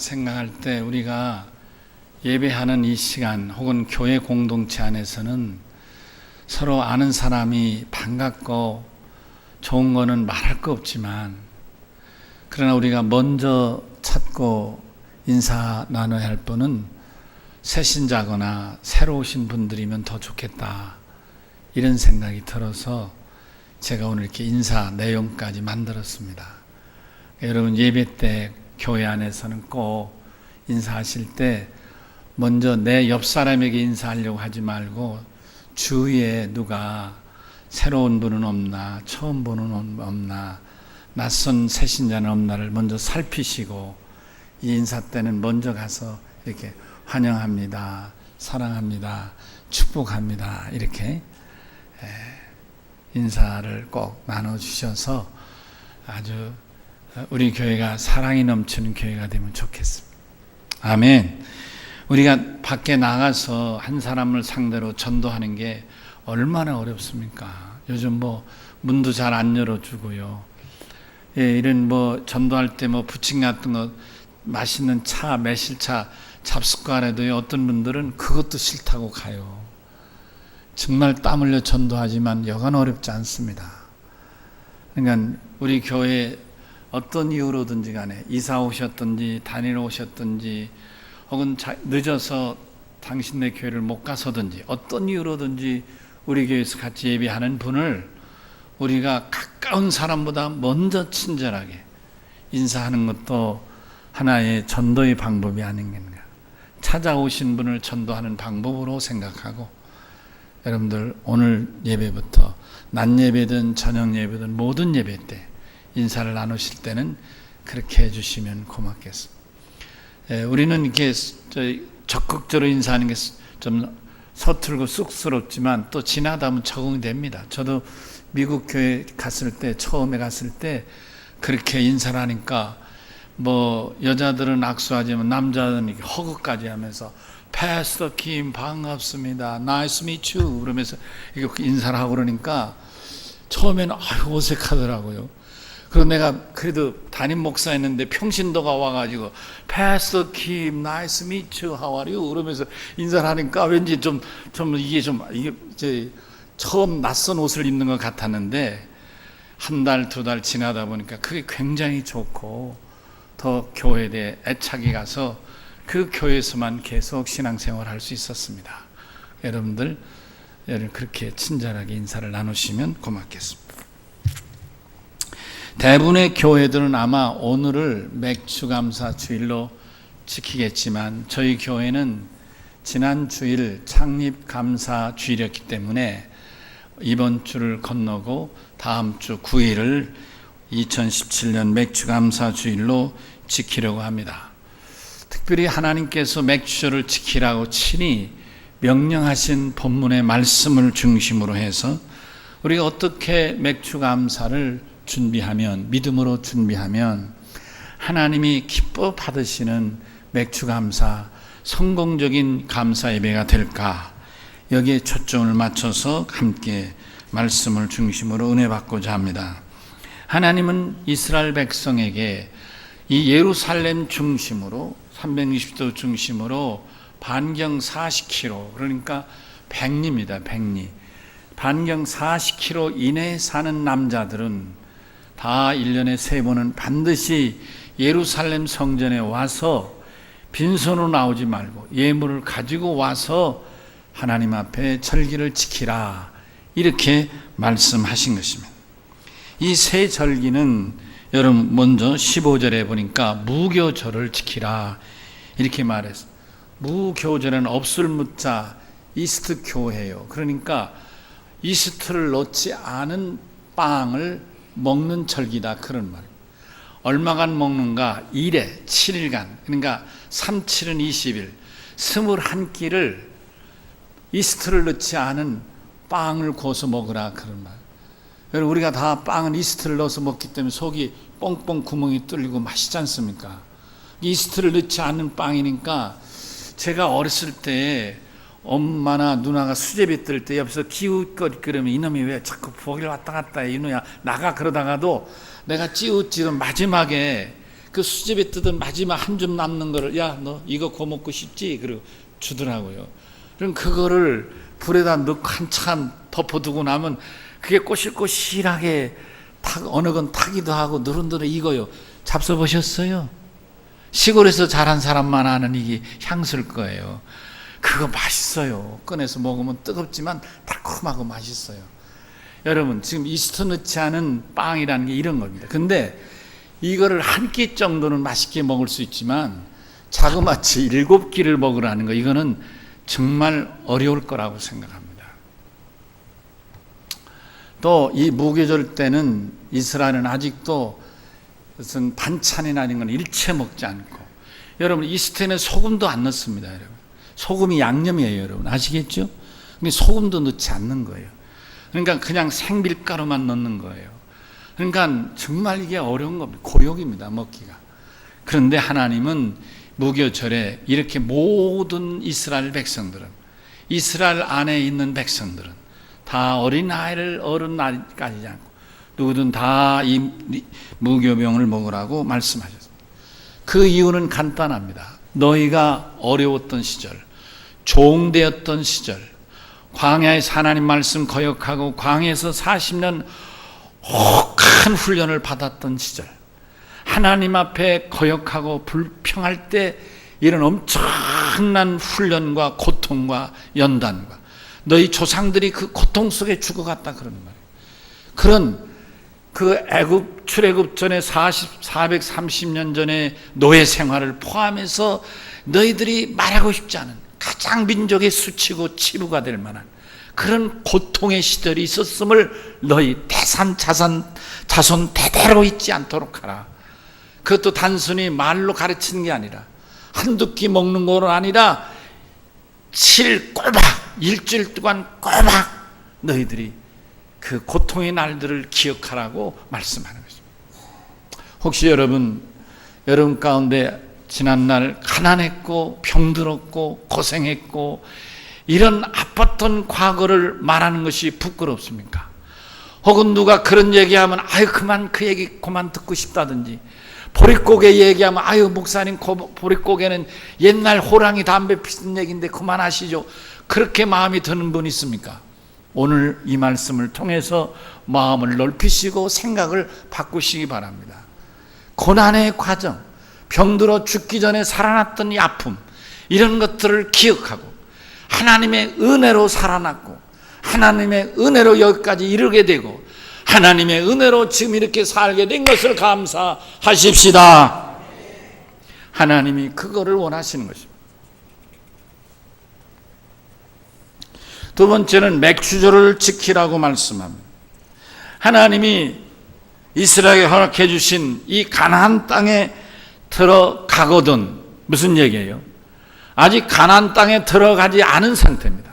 생각할 때 우리가 예배하는 이 시간 혹은 교회 공동체 안에서는 서로 아는 사람이 반갑고 좋은 거는 말할 거 없지만, 그러나 우리가 먼저 찾고 인사 나눠야 할 분은 새신자거나 새로 오신 분들이면 더 좋겠다, 이런 생각이 들어서 제가 오늘 이렇게 인사 내용까지 만들었습니다. 여러분, 예배 때 교회 안에서는 꼭 인사하실 때 먼저 내 옆 사람에게 인사하려고 하지 말고 주위에 누가 새로운 분은 없나, 처음 보는 없나, 낯선 새신자는 없나를 먼저 살피시고, 이 인사 때는 먼저 가서 이렇게 환영합니다, 사랑합니다, 축복합니다, 이렇게 인사를 꼭 나눠주셔서 아주 우리 교회가 사랑이 넘치는 교회가 되면 좋겠습니다. 아멘. 우리가 밖에 나가서 한 사람을 상대로 전도하는 게 얼마나 어렵습니까? 요즘 문도 잘 안 열어주고요. 이런 전도할 때 부침 같은 거, 맛있는 차, 매실차 잡숫가래도요, 어떤 분들은 그것도 싫다고 가요. 정말 땀 흘려 전도하지만 여간 어렵지 않습니다. 그러니까 우리 교회 어떤 이유로든지 간에 이사 오셨든지 다니러 오셨든지 혹은 늦어서 당신네 교회를 못 가서든지 어떤 이유로든지 우리 교회에서 같이 예배하는 분을 우리가 가까운 사람보다 먼저 친절하게 인사하는 것도 하나의 전도의 방법이 아닌가. 찾아오신 분을 전도하는 방법으로 생각하고, 여러분들 오늘 예배부터 낮 예배든 저녁 예배든 모든 예배 때 인사를 나누실 때는 그렇게 해주시면 고맙겠습니다. 우리는 이렇게 적극적으로 인사하는 게 좀 서툴고 쑥스럽지만 또 지나다 보면 적응이 됩니다. 저도 미국 교회 갔을 때, 처음에 갔을 때 그렇게 인사를 하니까 여자들은 악수하지만 남자들은 이렇게 허그까지 하면서 패스터 김 반갑습니다, 나이스 미츠 그러면서 이렇게 인사를 하고 그러니까 처음에는 어색하더라고요. 그리고 내가 그래도 담임 목사였는데 평신도가 와가지고 패스터 김 나이스 미츠 하와리요 그러면서 인사를 하니까 왠지 이게 처음 낯선 옷을 입는 것 같았는데, 한 달, 두 달 지나다 보니까 그게 굉장히 좋고 더 교회에 대해 애착이 가서 그 교회에서만 계속 신앙생활을 할 수 있었습니다. 여러분들 그렇게 친절하게 인사를 나누시면 고맙겠습니다. 대부분의 교회들은 아마 오늘을 맥주감사 주일로 지키겠지만, 저희 교회는 지난 주일 창립감사 주일이었기 때문에 이번 주를 건너고 다음 주 9일을 2017년 맥주감사 주일로 지키려고 합니다. 특별히 하나님께서 맥주절을 지키라고 친히 명령하신 본문의 말씀을 중심으로 해서 우리가 어떻게 맥주감사를 준비하면, 믿음으로 준비하면 하나님이 기뻐 받으시는 맥주감사, 성공적인 감사 예배가 될까, 여기에 초점을 맞춰서 함께 말씀을 중심으로 은혜 받고자 합니다. 하나님은 이스라엘 백성에게 이 예루살렘 중심으로 360도 중심으로 반경 40km, 그러니까 백리입니다. 백리. 반경 40km 이내에 사는 남자들은 다 1년에 3번은 반드시 예루살렘 성전에 와서 빈손으로 나오지 말고 예물을 가지고 와서 하나님 앞에 절기를 지키라, 이렇게 말씀하신 것입니다. 이 세 절기는 여러분 먼저 15절에 보니까 무교절을 지키라, 이렇게 말했어요. 무교절은 없을 무자 이스트 교회예요. 그러니까 이스트를 넣지 않은 빵을 먹는 절기다, 그런 말이에요. 얼마간 먹는가? 1회 7일간, 그러니까 3, 7은 20일, 21끼를 이스트를 넣지 않은 빵을 구워서 먹으라, 그런 말. 여러분, 우리가 다 빵은 이스트를 넣어서 먹기 때문에 속이 뻥뻥 구멍이 뚫리고 맛있지 않습니까? 이스트를 넣지 않는 빵이니까, 제가 어렸을 때 엄마나 누나가 수제비 뜰 때 옆에서 기웃거리면 이놈이 왜 자꾸 부엌에 왔다 갔다 해, 이놈야 나가, 그러다가도 내가 찌웃찌웃 마지막에 그 수제비 뜯은 마지막 한 줌 남는 거를 야, 너 이거 구워 먹고 싶지? 그리고 주더라고요. 그럼 그거를 불에다 넣고 한참 덮어두고 나면 그게 꼬실꼬실하게 어느 건 타기도 하고 느른느른 익어요. 잡숴보셨어요? 시골에서 자란 사람만 아는 이게 향수일 거예요. 그거 맛있어요. 꺼내서 먹으면 뜨겁지만 달콤하고 맛있어요. 여러분, 지금 이스트 넣지 않은 빵이라는 게 이런 겁니다. 근데 이거를 한 끼 정도는 맛있게 먹을 수 있지만 자그마치 7끼를 먹으라는 거, 이거는 정말 어려울 거라고 생각합니다. 또 이 무교절 때는 이스라엘은 아직도 무슨 반찬이나 이런 건 일체 먹지 않고, 여러분 이스트에는 소금도 안 넣습니다. 여러분, 소금이 양념이에요. 여러분 아시겠죠? 근데 소금도 넣지 않는 거예요. 그러니까 그냥 생밀가루만 넣는 거예요. 그러니까 정말 이게 어려운 겁니다. 고역입니다, 먹기가. 그런데 하나님은 무교절에 이렇게 모든 이스라엘 백성들은, 이스라엘 안에 있는 백성들은 다 어린아이를 어른 나이까지 않고 누구든 다 이 무교병을 먹으라고 말씀하셨습니다. 그 이유는 간단합니다. 너희가 어려웠던 시절, 종되었던 시절, 광야에서 하나님 말씀 거역하고 광야에서 40년 혹한 훈련을 받았던 시절, 하나님 앞에 거역하고 불평할 때 이런 엄청난 훈련과 고통과 연단과, 너희 조상들이 그 고통 속에 죽어갔다 그러는 말이에요. 그런 그 출애굽 전에 430년 전에 노예 생활을 포함해서 너희들이 말하고 싶지 않은 가장 민족의 수치고 치부가 될 만한 그런 고통의 시절이 있었음을 너희 자손 대대로 잊지 않도록 하라. 그것도 단순히 말로 가르치는 게 아니라, 한두 끼 먹는 거로 아니라 꼬박 일주일 동안 꼬박 너희들이 그 고통의 날들을 기억하라고 말씀하는 것입니다. 혹시 여러분 가운데 지난날 가난했고 병들었고 고생했고 이런 아팠던 과거를 말하는 것이 부끄럽습니까? 혹은 누가 그런 얘기하면 아유 그만 그 얘기 그만 듣고 싶다든지, 보릿고개 얘기하면 아유 목사님 보릿고개는 옛날 호랑이 담배 피던 얘기인데 그만하시죠. 그렇게 마음이 드는 분 있습니까? 오늘 이 말씀을 통해서 마음을 넓히시고 생각을 바꾸시기 바랍니다. 고난의 과정, 병들어 죽기 전에 살아났던 이 아픔, 이런 것들을 기억하고 하나님의 은혜로 살아났고 하나님의 은혜로 여기까지 이르게 되고 하나님의 은혜로 지금 이렇게 살게 된 것을 감사하십시다. 하나님이 그거를 원하시는 것입니다. 두 번째는 맥주절을 지키라고 말씀합니다. 하나님이 이스라엘에게 허락해 주신 이 가나안 땅에 들어가거든, 무슨 얘기예요? 아직 가나안 땅에 들어가지 않은 상태입니다.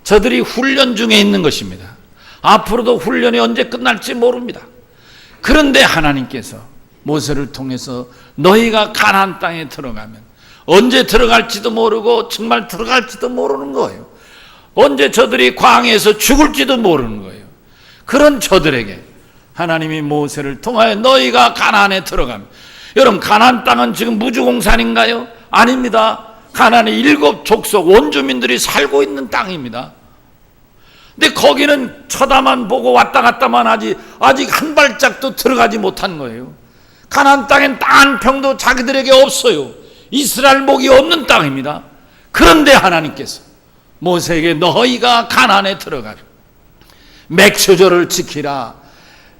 저들이 훈련 중에 있는 것입니다. 앞으로도 훈련이 언제 끝날지 모릅니다. 그런데 하나님께서 모세를 통해서 너희가 가나안 땅에 들어가면 언제 들어갈지도 모르고 정말 들어갈지도 모르는 거예요. 언제 저들이 광야에서 죽을지도 모르는 거예요. 그런 저들에게 하나님이 모세를 통하여 너희가 가나안에 들어가면, 여러분 가나안 땅은 지금 무주공산인가요? 아닙니다. 가나안의 7 족속 원주민들이 살고 있는 땅입니다. 근데 거기는 쳐다만 보고 왔다 갔다만 하지 아직 한 발짝도 들어가지 못한 거예요. 가나안 땅엔 땅 한 평도 자기들에게 없어요. 이스라엘 목이 없는 땅입니다. 그런데 하나님께서 모세에게 너희가 가나안에 들어가라, 맥주절을 지키라,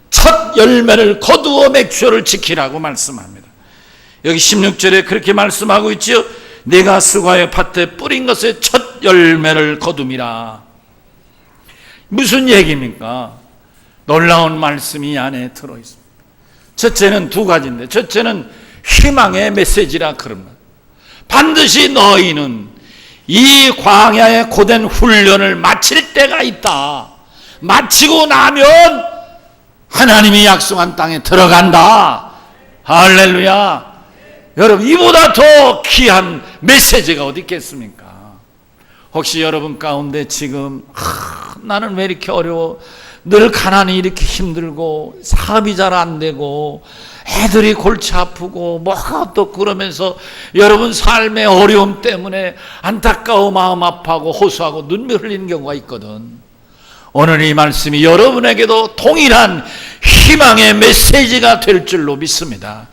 첫 열매를 거두어 맥주절을 지키라고 말씀합니다. 여기 16절에 그렇게 말씀하고 있지요. 내가 수고하여 밭에 뿌린 것의 첫 열매를 거둠이라. 무슨 얘기입니까? 놀라운 말씀이 안에 들어있습니다. 첫째는 두 가지인데, 첫째는 희망의 메시지라 그럽니다. 반드시 너희는 이 광야의 고된 훈련을 마칠 때가 있다. 마치고 나면 하나님이 약속한 땅에 들어간다. 할렐루야. 여러분, 이보다 더 귀한 메시지가 어디 있겠습니까? 혹시 여러분 가운데 지금 나는 왜 이렇게 어려워, 늘 가난이 이렇게 힘들고 사업이 잘 안 되고 애들이 골치 아프고 뭐가 어떻고 그러면서 여러분 삶의 어려움 때문에 안타까워 마음 아파하고 호소하고 눈물 흘리는 경우가 있거든. 오늘 이 말씀이 여러분에게도 동일한 희망의 메시지가 될 줄로 믿습니다.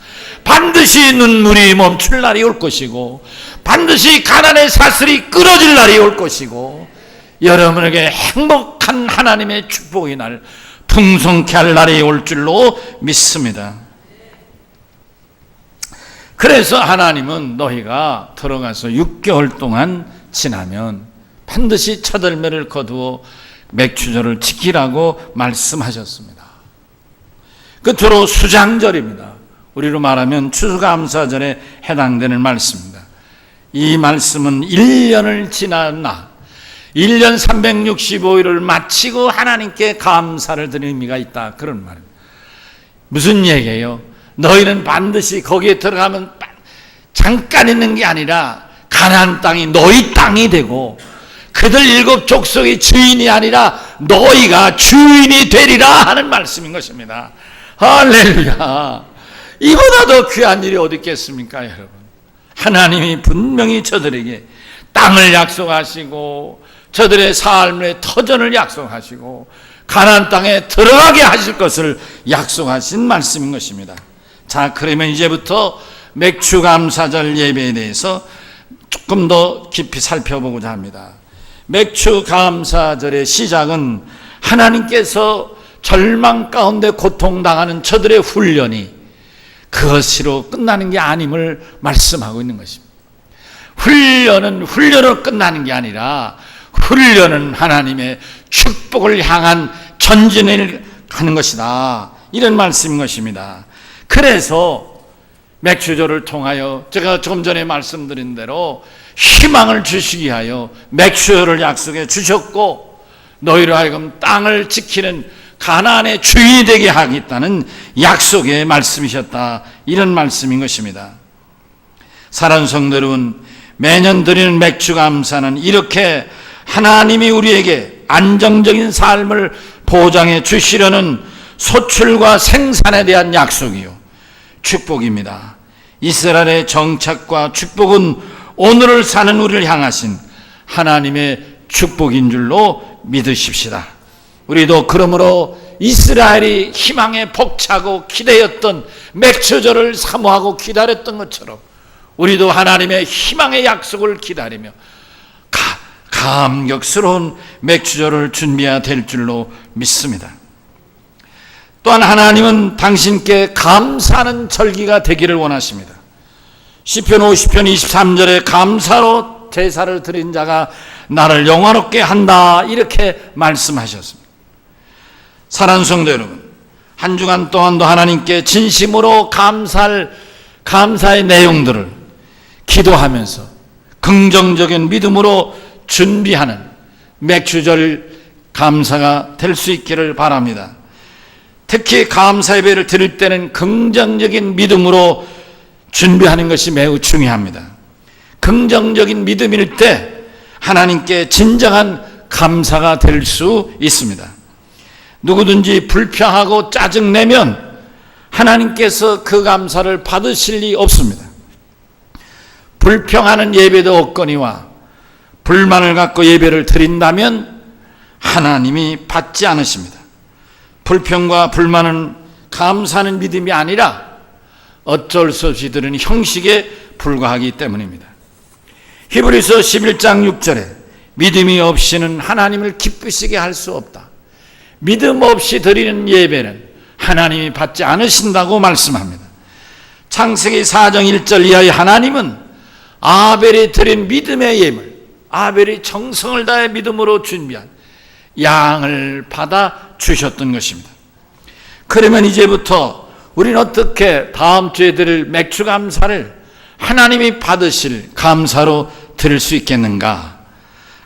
반드시 눈물이 멈출 날이 올 것이고 반드시 가난의 사슬이 끊어질 날이 올 것이고 여러분에게 행복한 하나님의 축복의 날, 풍성케 할 날이 올 줄로 믿습니다. 그래서 하나님은 너희가 들어가서 6개월 동안 지나면 반드시 첫 열매를 거두어 맥추절을 지키라고 말씀하셨습니다. 끝으로 수장절입니다. 우리로 말하면 추수감사절에 해당되는 말씀입니다. 이 말씀은 1년을 지났나 1년 365일을 마치고 하나님께 감사를 드리는 의미가 있다, 그런 말입니다. 무슨 얘기예요? 너희는 반드시 거기에 들어가면 잠깐 있는 게 아니라 가나안 땅이 너희 땅이 되고 그들 7 족속의 주인이 아니라 너희가 주인이 되리라 하는 말씀인 것입니다. 할렐루야. 이보다 더 귀한 일이 어디 있겠습니까, 여러분? 하나님이 분명히 저들에게 땅을 약속하시고 저들의 삶의 터전을 약속하시고 가나안 땅에 들어가게 하실 것을 약속하신 말씀인 것입니다. 자, 그러면 이제부터 맥추감사절 예배에 대해서 조금 더 깊이 살펴보고자 합니다. 맥추감사절의 시작은 하나님께서 절망 가운데 고통당하는 저들의 훈련이 그것으로 끝나는 게 아님을 말씀하고 있는 것입니다. 훈련은 훈련으로 끝나는 게 아니라 훈련은 하나님의 축복을 향한 전진을 하는 것이다, 이런 말씀인 것입니다. 그래서 맥추절을 통하여 제가 조금 전에 말씀드린 대로 희망을 주시기 위하여 맥추절을 약속해 주셨고 너희로 하여금 땅을 지키는 가나안의 주인이 되게 하겠다는 약속의 말씀이셨다, 이런 말씀인 것입니다. 사랑하는 성도 여러분, 매년 드리는 맥추감사는 이렇게 하나님이 우리에게 안정적인 삶을 보장해 주시려는 소출과 생산에 대한 약속이요 축복입니다. 이스라엘의 정착과 축복은 오늘을 사는 우리를 향하신 하나님의 축복인 줄로 믿으십시다. 우리도 그러므로 이스라엘이 희망에 벅차고 기대했던 맥추절을 사모하고 기다렸던 것처럼 우리도 하나님의 희망의 약속을 기다리며 감격스러운 맥추절을 준비해야 될 줄로 믿습니다. 또한 하나님은 당신께 감사하는 절기가 되기를 원하십니다. 시편 50편 23절에 감사로 제사를 드린 자가 나를 영화롭게 한다, 이렇게 말씀하셨습니다. 사랑하는 성도 여러분, 한 주간 동안도 하나님께 진심으로 감사의 내용들을 기도하면서 긍정적인 믿음으로 준비하는 맥추절 감사가 될 수 있기를 바랍니다. 특히 감사 예배를 드릴 때는 긍정적인 믿음으로 준비하는 것이 매우 중요합니다. 긍정적인 믿음일 때 하나님께 진정한 감사가 될 수 있습니다. 누구든지 불평하고 짜증내면 하나님께서 그 감사를 받으실 리 없습니다. 불평하는 예배도 없거니와 불만을 갖고 예배를 드린다면 하나님이 받지 않으십니다. 불평과 불만은 감사하는 믿음이 아니라 어쩔 수 없이 드리는 형식에 불과하기 때문입니다. 히브리서 11장 6절에 믿음이 없이는 하나님을 기쁘시게 할 수 없다. 믿음 없이 드리는 예배는 하나님이 받지 않으신다고 말씀합니다. 창세기 4장 1절 이하의 하나님은 아벨이 드린 믿음의 예물, 아벨이 정성을 다해 믿음으로 준비한 양을 받아 주셨던 것입니다. 그러면 이제부터 우리는 어떻게 다음 주에 드릴 맥추감사를 하나님이 받으실 감사로 드릴 수 있겠는가?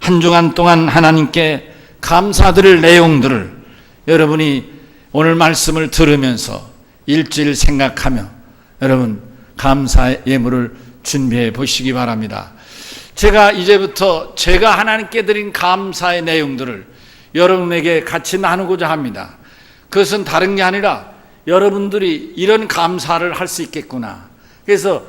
한 주간 동안 하나님께 감사드릴 내용들을 여러분이 오늘 말씀을 들으면서 일주일 생각하며 여러분 감사의 예물을 준비해 보시기 바랍니다. 제가 이제부터 제가 하나님께 드린 감사의 내용들을 여러분에게 같이 나누고자 합니다. 그것은 다른 게 아니라 여러분들이 이런 감사를 할 수 있겠구나. 그래서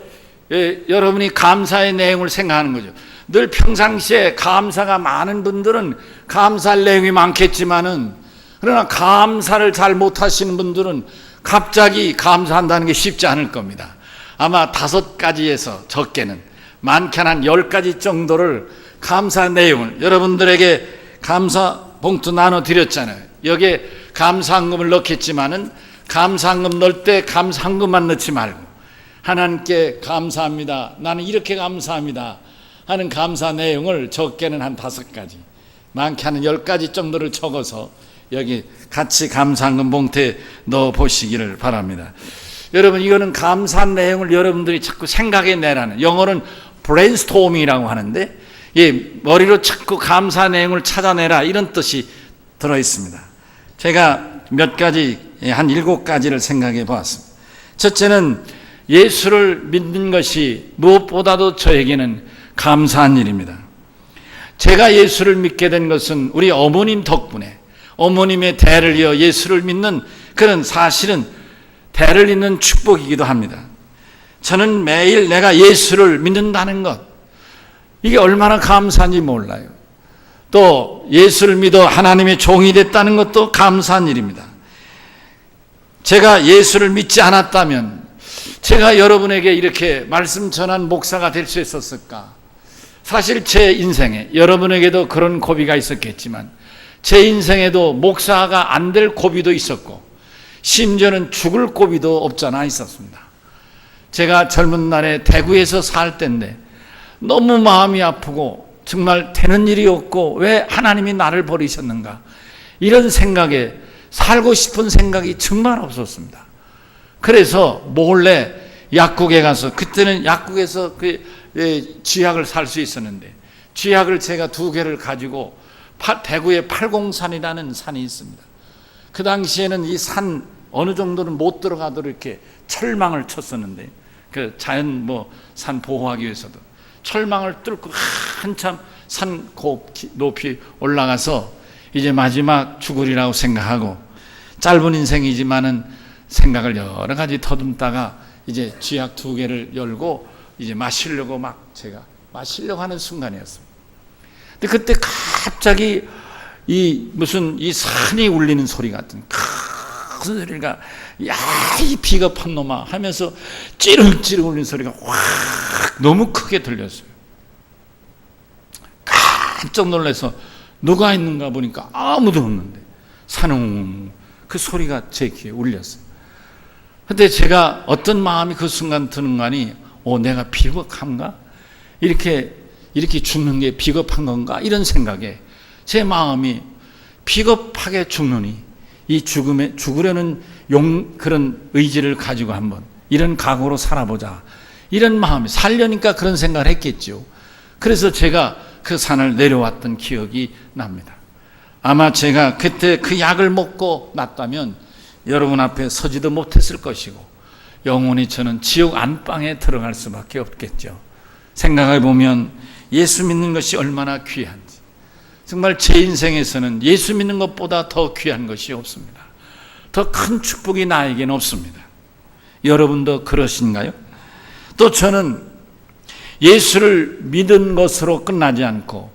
여러분이 감사의 내용을 생각하는 거죠. 늘 평상시에 감사가 많은 분들은 감사할 내용이 많겠지만은, 그러나 감사를 잘 못하시는 분들은 갑자기 감사한다는 게 쉽지 않을 겁니다. 아마 5가지에서 적게는, 많게는 한 10가지 정도를 감사 내용을 여러분들에게 감사 봉투 나눠드렸잖아요. 여기에 감사한금을 넣겠지만은 감사한금 넣을 때 감사한금만 넣지 말고 하나님께 감사합니다, 나는 이렇게 감사합니다 하는 감사 내용을 적게는 한 5가지, 많게는 10가지 정도를 적어서 여기 같이 감사한금 봉투에 넣어 보시기를 바랍니다. 여러분, 이거는 감사 내용을 여러분들이 자꾸 생각해 내라는, 영어는 브레인스토밍이라고 하는데, 머리로 자꾸 감사 내용을 찾아내라, 이런 뜻이 들어 있습니다. 제가 몇 가지, 한 7가지를 생각해 보았습니다. 첫째는 예수를 믿는 것이 무엇보다도 저에게는 감사한 일입니다. 제가 예수를 믿게 된 것은 우리 어머님 덕분에, 어머님의 대를 이어 예수를 믿는 그런, 사실은 대를 잇는 축복이기도 합니다. 저는 매일 내가 예수를 믿는다는 것, 이게 얼마나 감사한지 몰라요. 또 예수를 믿어 하나님의 종이 됐다는 것도 감사한 일입니다. 제가 예수를 믿지 않았다면 제가 여러분에게 이렇게 말씀 전한 목사가 될 수 있었을까? 사실 제 인생에, 여러분에게도 그런 고비가 있었겠지만 제 인생에도 목사가 안 될 고비도 있었고, 심지어는 죽을 고비도 없잖아 있었습니다. 제가 젊은 날에 대구에서 살 때인데 너무 마음이 아프고 정말 되는 일이 없고 왜 하나님이 나를 버리셨는가, 이런 생각에, 살고 싶은 생각이 정말 없었습니다. 그래서 몰래 약국에 가서, 그때는 약국에서 쥐약을 살 수 있었는데 쥐약을 제가 2개를 가지고 대구에 팔공산이라는 산이 있습니다. 그 당시에는 이 산 어느 정도는 못 들어가도록 이렇게 철망을 쳤었는데, 그 자연 산 보호하기 위해서도 철망을 뚫고 한참 산 높이 올라가서 이제 마지막 죽으리라고 생각하고, 짧은 인생이지만은 생각을 여러 가지 더듬다가 이제 쥐약 2개를 열고 이제 마시려고 제가 마시려고 하는 순간이었습니다. 근데 그때 갑자기 이 산이 울리는 소리 같은 큰 소리가, 야, 이 비겁한 놈아 하면서 찌릉찌릉 울리는 소리가 확 너무 크게 들렸어요. 깜짝 놀라서 누가 있는가 보니까 아무도 없는데 산웅, 그 소리가 제 귀에 울렸어요. 근데 제가 어떤 마음이 그 순간 드는가니, 내가 비겁한가? 이렇게 죽는 게 비겁한 건가? 이런 생각에 제 마음이, 비겁하게 죽느니 이 죽으려는 그런 의지를 가지고 한번 이런 각오로 살아보자, 이런 마음이, 살려니까 그런 생각을 했겠죠. 그래서 제가 그 산을 내려왔던 기억이 납니다. 아마 제가 그때 그 약을 먹고 났다면 여러분 앞에 서지도 못했을 것이고 영원히 저는 지옥 안방에 들어갈 수밖에 없겠죠. 생각해 보면 예수 믿는 것이 얼마나 귀한지, 정말 제 인생에서는 예수 믿는 것보다 더 귀한 것이 없습니다. 더 큰 축복이 나에게는 없습니다. 여러분도 그러신가요? 또 저는 예수를 믿은 것으로 끝나지 않고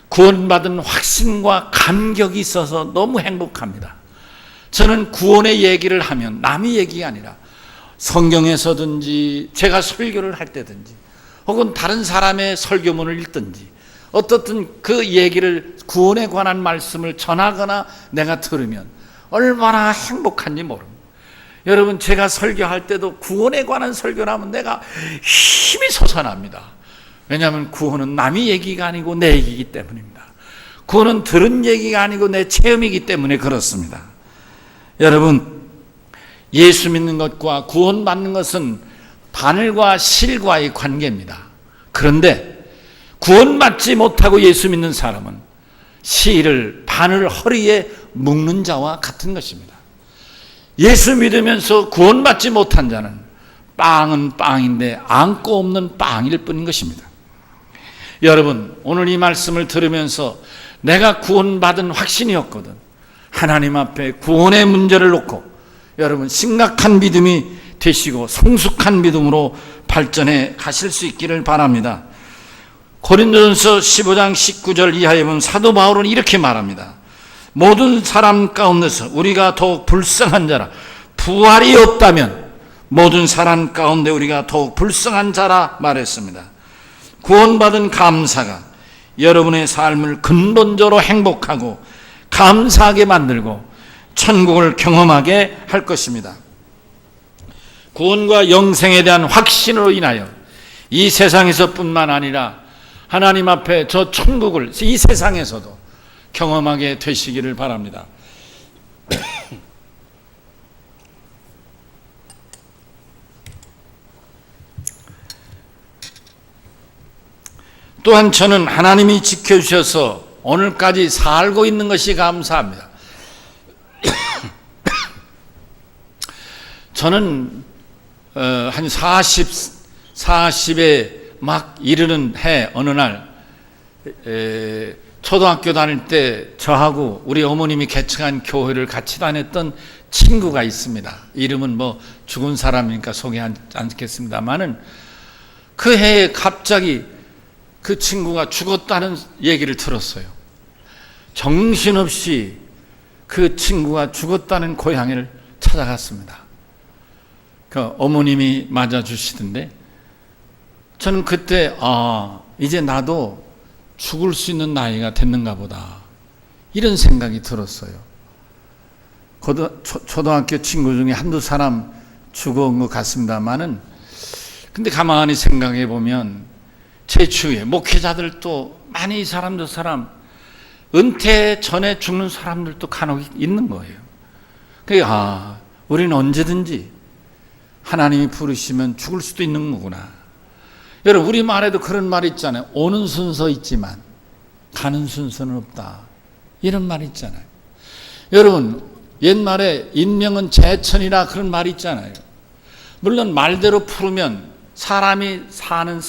구원받은 확신과 감격이 있어서 너무 행복합니다. 저는 구원의 얘기를 하면 남의 얘기가 아니라 성경에서든지 제가 설교를 할 때든지 혹은 다른 사람의 설교문을 읽든지 어떻든 그 얘기를, 구원에 관한 말씀을 전하거나 내가 들으면 얼마나 행복한지 모릅니다. 여러분, 제가 설교할 때도 구원에 관한 설교를 하면 내가 힘이 솟아납니다. 왜냐하면 구원은 남의 얘기가 아니고 내 얘기이기 때문입니다. 구원은 들은 얘기가 아니고 내 체험이기 때문에 그렇습니다. 여러분, 예수 믿는 것과 구원받는 것은 바늘과 실과의 관계입니다. 그런데 구원받지 못하고 예수 믿는 사람은 실을, 바늘 허리에 묶는 자와 같은 것입니다. 예수 믿으면서 구원받지 못한 자는 빵은 빵인데 안고 없는 빵일 뿐인 것입니다. 여러분, 오늘 이 말씀을 들으면서 내가 구원받은 확신이었거든, 하나님 앞에 구원의 문제를 놓고 여러분 심각한 믿음이 되시고 성숙한 믿음으로 발전해 가실 수 있기를 바랍니다. 고린도전서 15장 19절 이하에 보면 사도 바울은 이렇게 말합니다. 모든 사람 가운데서 우리가 더욱 불쌍한 자라. 부활이 없다면 모든 사람 가운데 우리가 더욱 불쌍한 자라 말했습니다. 구원받은 감사가 여러분의 삶을 근본적으로 행복하고 감사하게 만들고 천국을 경험하게 할 것입니다. 구원과 영생에 대한 확신으로 인하여 이 세상에서뿐만 아니라 하나님 앞에 저 천국을 이 세상에서도 경험하게 되시기를 바랍니다. 또한 저는 하나님이 지켜주셔서 오늘까지 살고 있는 것이 감사합니다. 저는 한 40에 막 이르는 해 어느 날 초등학교 다닐 때 저하고 우리 어머님이 개척한 교회를 같이 다녔던 친구가 있습니다. 이름은 뭐 죽은 사람이니까 소개하지 않겠습니다만은 그 해에 갑자기 그 친구가 죽었다는 얘기를 들었어요. 정신없이 그 친구가 죽었다는 고향을 찾아갔습니다. 그 어머님이 맞아주시던데 저는 그때 이제 나도 죽을 수 있는 나이가 됐는가 보다 이런 생각이 들었어요. 초등학교 친구 중에 한두 사람 죽은 것 같습니다만은 근데 가만히 생각해 보면 제 주위에 목회자들도 많이 사람 은퇴 전에 죽는 사람들도 간혹 있는 거예요. 그러니까 우리는 언제든지 하나님이 부르시면 죽을 수도 있는 거구나. 여러분 우리 말에도 그런 말 있잖아요. 오는 순서 있지만 가는 순서는 없다. 이런 말 있잖아요. 여러분 옛말에 인명은 재천이라 그런 말이 있잖아요. 물론 말대로 풀으면 사람이 사는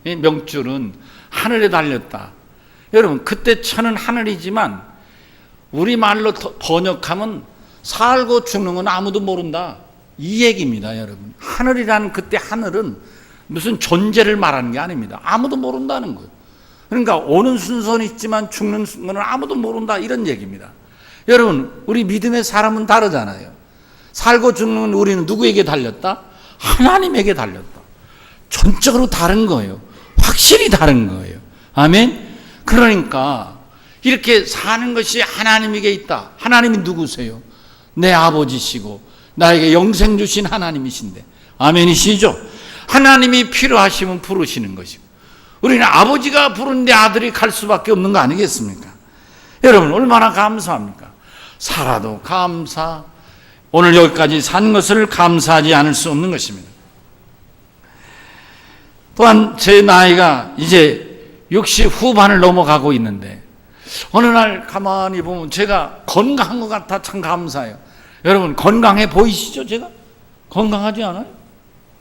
명줄은 하늘에 달렸다. 여러분 그때 천은 하늘이지만 우리말로 번역하면 살고 죽는 건 아무도 모른다. 이 얘기입니다. 여러분 하늘이라는 그때 하늘은 무슨 존재를 말하는 게 아닙니다. 아무도 모른다는 거예요. 그러니까 오는 순서는 있지만 죽는 순서는 아무도 모른다 이런 얘기입니다. 여러분 우리 믿음의 사람은 다르잖아요. 살고 죽는 우리는 누구에게 달렸다? 하나님에게 달렸다. 전적으로 다른 거예요. 확실히 다른 거예요. 아멘. 그러니까 이렇게 사는 것이 하나님에게 있다. 하나님이 누구세요? 내 아버지시고 나에게 영생 주신 하나님이신데 아멘이시죠? 하나님이 필요하시면 부르시는 것이고 우리는 아버지가 부르는데 아들이 갈 수밖에 없는 거 아니겠습니까? 여러분 얼마나 감사합니까? 살아도 감사, 오늘 여기까지 산 것을 감사하지 않을 수 없는 것입니다. 또한 제 나이가 이제 60 후반을 넘어가고 있는데 어느 날 가만히 보면 제가 건강한 것 같아 참 감사해요. 여러분 건강해 보이시죠? 제가 건강하지 않아요?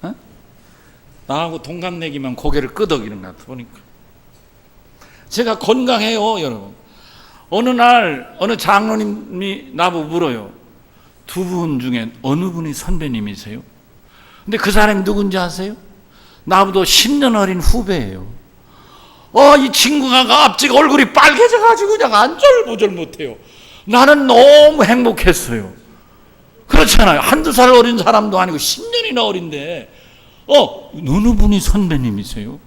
에? 나하고 동갑내기만 고개를 끄덕이는 것 같아 보니까 제가 건강해요. 여러분 어느 날 어느 장로님이 나보고 물어요. 두 분 중에 어느 분이 선배님이세요? 근데 그 사람이 누군지 아세요? 나보다 10년 어린 후배예요. 이 친구가 갑자기 얼굴이 빨개져가지고 그냥 안절부절 못해요. 나는 너무 행복했어요. 그렇잖아요. 한두 살 어린 사람도 아니고 10년이나 어린데 어느 분이 선배님이세요?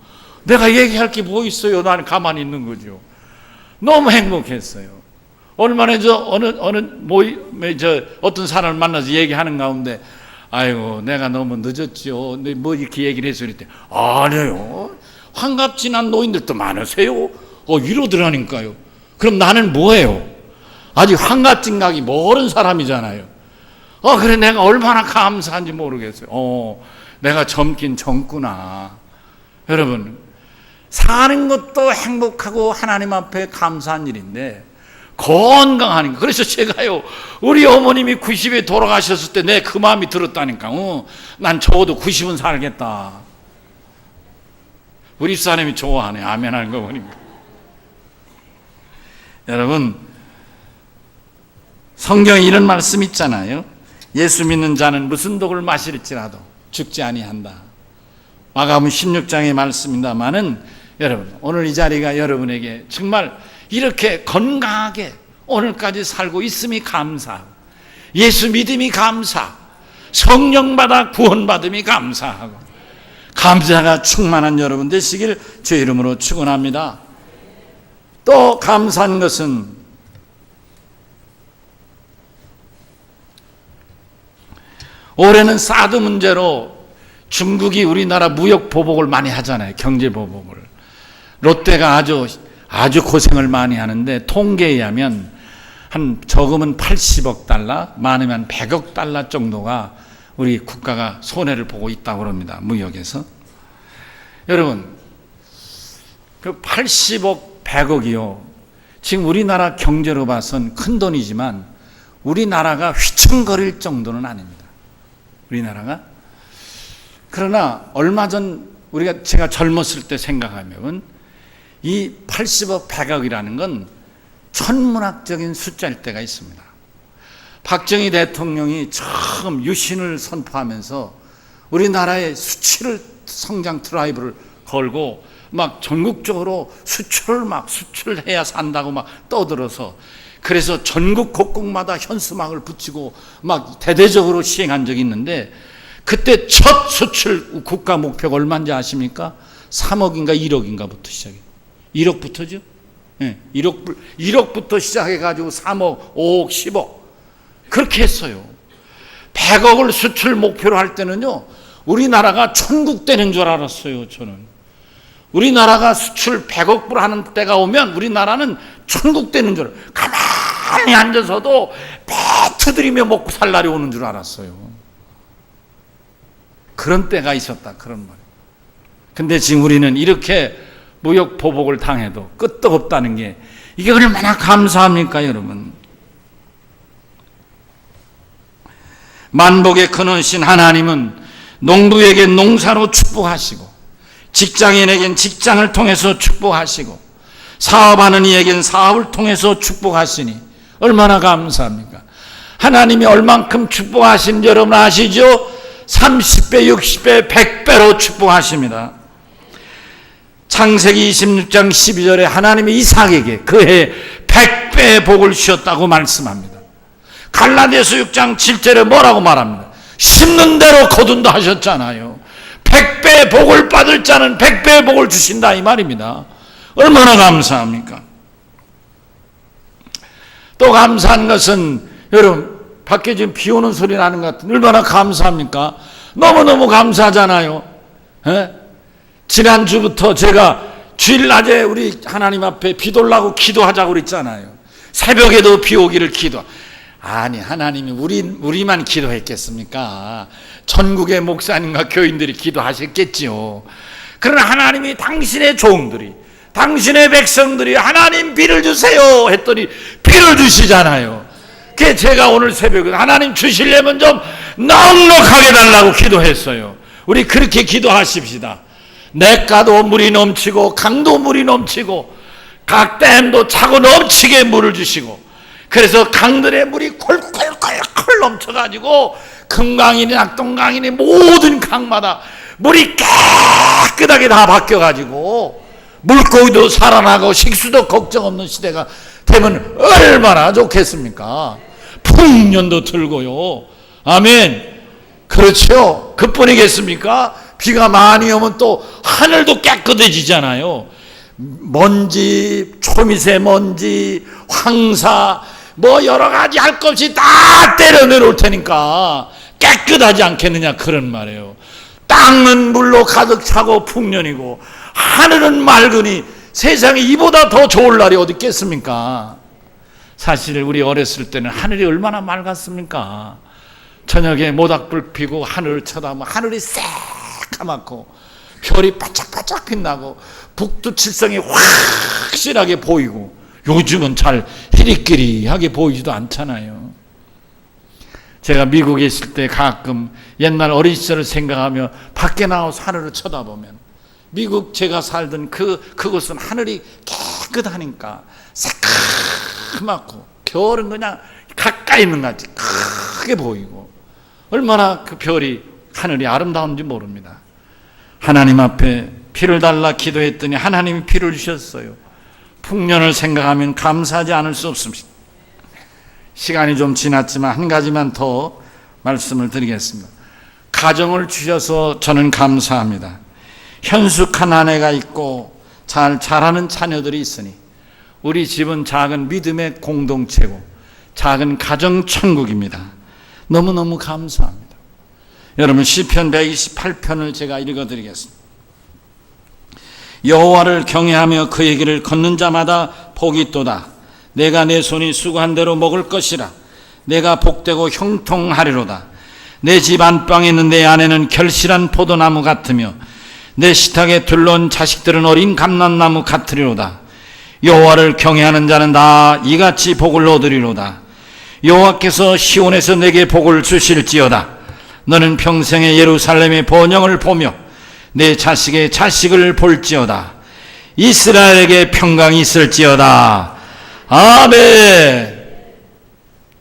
내가 얘기할 게 뭐 있어요? 나는 가만히 있는 거죠. 너무 행복했어요. 얼마나 어떤 사람을 만나서 얘기하는 가운데 아이고 내가 너무 늦었죠. 뭐 이렇게 얘기를 해서 그랬대. 아니에요. 환갑진 않은 노인들도 많으세요. 이러더라니까요. 그럼 나는 뭐예요? 아직 환갑진 각이 멀은 사람이잖아요. 그래 내가 얼마나 감사한지 모르겠어요. 내가 젊긴 젊구나. 여러분 사는 것도 행복하고 하나님 앞에 감사한 일인데 건강하니까. 그래서 제가요 우리 어머님이 90에 돌아가셨을 때 내 그 마음이 들었다니까. 난 적어도 90은 살겠다. 우리 사람이 좋아하네. 아멘 하는 거 보니까. 여러분 성경에 이런 말씀 있잖아요. 예수 믿는 자는 무슨 독을 마실지라도 죽지 아니한다. 마가복음 16장의 말씀입니다마는 여러분, 오늘 이 자리가 여러분에게 정말 이렇게 건강하게 오늘까지 살고 있음이 감사하고, 예수 믿음이 감사하고, 성령 받아 구원받음이 감사하고, 감사가 충만한 여러분 되시길 주의 이름으로 축원합니다. 또 감사한 것은 올해는 사드 문제로 중국이 우리나라 무역 보복을 많이 하잖아요. 경제 보복을. 롯데가 아주 고생을 많이 하는데, 통계에 의하면 한 적으면 80억 달러, 많으면 100억 달러 정도가 우리 국가가 손해를 보고 있다고 합니다. 무역에서. 여러분, 그 80억, 100억이요. 지금 우리나라 경제로 봐선 큰 돈이지만 우리나라가 휘청거릴 정도는 아닙니다. 우리나라가. 그러나 얼마 전 제가 젊었을 때 생각하면 이 80억, 100억이라는 건 천문학적인 숫자일 때가 있습니다. 박정희 대통령이 처음 유신을 선포하면서 우리나라의 수출을 성장 드라이브를 걸고 막 전국적으로 수출해야 산다고 막 떠들어서, 그래서 전국 곳곳마다 현수막을 붙이고 막 대대적으로 시행한 적이 있는데, 그때 첫 수출 국가 목표가 얼마인지 아십니까? 3억인가 1억인가부터 시작해요. 1억부터죠? 네, 1억부터 시작해가지고 3억, 5억, 10억. 그렇게 했어요. 100억을 수출 목표로 할 때는요, 우리나라가 천국 되는 줄 알았어요, 저는. 우리나라가 수출 100억 불 하는 때가 오면 우리나라는 천국 되는 줄, 가만히 앉아서도 배 터들이며 먹고 살 날이 오는 줄 알았어요. 그런 때가 있었다, 그런 말. 근데 지금 우리는 이렇게 무역 보복을 당해도 끄떡 없다는 게, 이게 얼마나 감사합니까, 여러분? 만복의 근원신 하나님은 농부에게 농사로 축복하시고, 직장인에겐 직장을 통해서 축복하시고, 사업하는 이에겐 사업을 통해서 축복하시니 얼마나 감사합니까? 하나님이 얼만큼 축복하시는지 여러분 아시죠? 30배, 60배, 100배로 축복하십니다. 창세기 26장 12절에 하나님이 이삭에게 그해 100배의 복을 주셨다고 말씀합니다. 갈라디아서 6장 7절에 뭐라고 말합니다? 심는 대로 거둔다 하셨잖아요. 100배의 복을 받을 자는 100배의 복을 주신다, 이 말입니다. 얼마나 감사합니까? 또 감사한 것은, 여러분 밖에 지금 비 오는 소리 나는 것 같은데 얼마나 감사합니까? 너무너무 감사하잖아요. 에? 지난주부터 제가 주일낮에 우리 하나님 앞에 비 돌라고 기도하자고 그랬잖아요. 새벽에도 비 오기를 아니, 하나님이 우리만 기도했겠습니까? 전국의 목사님과 교인들이 기도하셨겠지요. 그러나 하나님이 당신의 종들이, 당신의 백성들이 하나님 비를 주세요 했더니 비를 주시잖아요. 그게 제가 오늘 새벽에 하나님 주시려면 좀 넉넉하게 달라고 기도했어요. 우리 그렇게 기도하십시다. 냇가도 물이 넘치고 강도 물이 넘치고 각 댐도 차고 넘치게 물을 주시고, 그래서 강들의 물이 콜콜콜콜 넘쳐가지고 금강이니 낙동강이니 모든 강마다 물이 깨끗하게 다 바뀌어가지고 물고기도 살아나고 식수도 걱정 없는 시대가 되면 얼마나 좋겠습니까? 풍년도 들고요. 아멘. 그렇죠. 그뿐이겠습니까? 비가 많이 오면 또 하늘도 깨끗해지잖아요. 먼지, 초미세먼지, 황사, 뭐 여러 가지 할 것 없이 다 때려 내려올 테니까 깨끗하지 않겠느냐, 그런 말이에요. 땅은 물로 가득 차고 풍년이고 하늘은 맑으니 세상에 이보다 더 좋을 날이 어디 있겠습니까? 사실 우리 어렸을 때는 하늘이 얼마나 맑았습니까? 저녁에 모닥불 피고 하늘을 쳐다보면 하늘이 새까맣고 별이 바짝바짝 빛나고 북두칠성이 확실하게 보이고, 요즘은 잘 희리끼리하게 보이지도 않잖아요. 제가 미국에 있을 때 가끔 옛날 어린 시절을 생각하며 밖에 나와서 하늘을 쳐다보면, 미국 제가 살던 그곳은 하늘이 깨끗하니까 새까맣고 겨울은 그냥 가까이 있는 것 같이 크게 보이고, 얼마나 그 별이 하늘이 아름다운지 모릅니다. 하나님 앞에 피를 달라 기도했더니 하나님이 피를 주셨어요. 풍년을 생각하면 감사하지 않을 수 없습니다. 시간이 좀 지났지만 한 가지만 더 말씀을 드리겠습니다. 가정을 주셔서 저는 감사합니다. 현숙한 아내가 있고 잘 자라는 자녀들이 있으니 우리 집은 작은 믿음의 공동체고 작은 가정 천국입니다. 너무너무 감사합니다. 여러분, 시편 128편을 제가 읽어드리겠습니다. 여호와를 경외하며 그의 길을 걷는 자마다 복이 있도다. 내가 내 손이 수고한 대로 먹을 것이라. 내가 복되고 형통하리로다. 내 집 안방에 있는 내 아내는 결실한 포도나무 같으며 내 식탁에 둘러온 자식들은 어린 감람나무 같으리로다. 여호와를 경외하는 자는 다 이같이 복을 얻으리로다. 여호와께서 시온에서 내게 복을 주실지어다. 너는 평생에 예루살렘의 번영을 보며 내 자식의 자식을 볼지어다. 이스라엘에게 평강이 있을지어다. 아멘.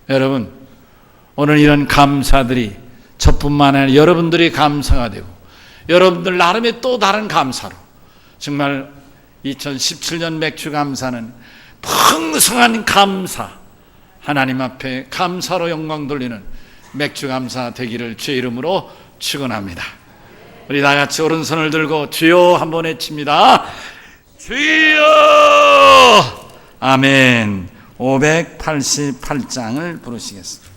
여러분, 오늘 이런 감사들이 저뿐만 아니라 여러분들이 감사가 되고 여러분들 나름의 또 다른 감사로 정말 2017년 맥주 감사는 풍성한 감사, 하나님 앞에 감사로 영광 돌리는 맥주 감사 되기를 주의 이름으로 축원합니다. 우리 다 같이 오른손을 들고 주여 한번 외칩니다. 주여. 아멘. 588장을 부르시겠습니다.